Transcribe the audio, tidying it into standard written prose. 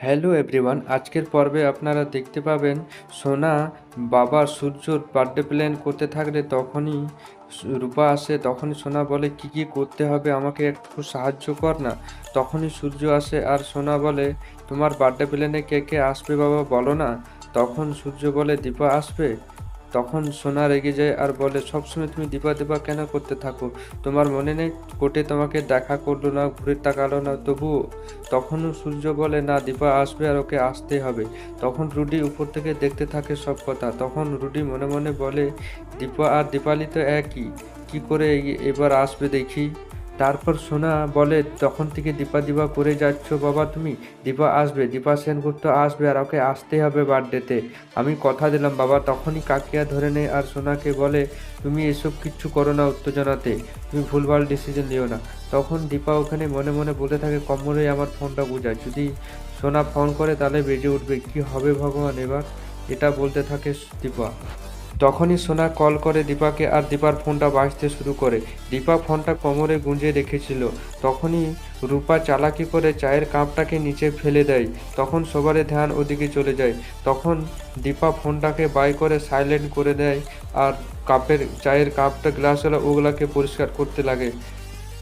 Hello everyone, আজকের পর্বে আপনারা দেখতে পাবেন সোনা বাবা সূর্যর বার্থডে প্ল্যান করতে থাকলে তখনই রূপা আসে। তখনই সোনা বলে কি কি করতে হবে, আমাকে একটু সাহায্য কর না। তখনই সূর্য আসে আর সোনা বলে তোমার বার্থডে প্ল্যানে কে কে আসবে বাবা বলো না। তখন সূর্য বলে দীপা আসবে। তখন সোনা রেগে যায় আর বলে সবসময় তুমি দীপা দীপা কেন করতে থাকো, তোমার মনে নেই কোর্টে তোমাকে দেখা করলো না, ঘুরে তাকালো না তবুও। তখনও সূর্য বলে না, দীপা আসবে আর ওকে আসতেই হবে। তখন রুডি উপর থেকে দেখতে থাকে সব কথা। তখন রুডি মনে মনে বলে দীপা আর দীপালি তো একই, কি করে এবার আসবে দেখি। তারপর সোনা বলে তখন থেকে দীপা দীপা করে যাচ্ছ বাবা তুমি, দীপা আসবে, দীপা সেনগুপ্ত আসবে আর ওকে আসতেই হবে বার্থডেতে, আমি কথা দিলাম বাবা। তখনই কাকিয়া ধরে নেয় আর সোনাকে বলে তুমি এসব কিচ্ছু করো না উত্তেজনাতে, তুমি ভুলভাল ডিসিশন নিও না। তখন দীপা ওখানে মনে মনে বলতে থাকে কমরে আমার ফোনটা বুঝায়, যদি সোনা ফোন করে তাহলে বেজে উঠবে, কি হবে ভগবান এবার, এটা বলতে থাকে দীপা। তখনই সোনা কল করে দীপাকে আর দীপার ফোনটা বাজতে শুরু করে। দীপা ফোনটা কোমরে গুঁজে রেখেছিল। তখনই রূপা চালাকি করে চায়ের কাপটাকে নিচে ফেলে দেয়। তখন সবারই ধ্যান ওদিকে চলে যায়। তখন দীপা ফোনটাকে বাই করে সাইলেন্ট করে দেয় আর চায়ের কাপটা গ্লাস হলো ওগুলাকে পরিষ্কার করতে লাগে।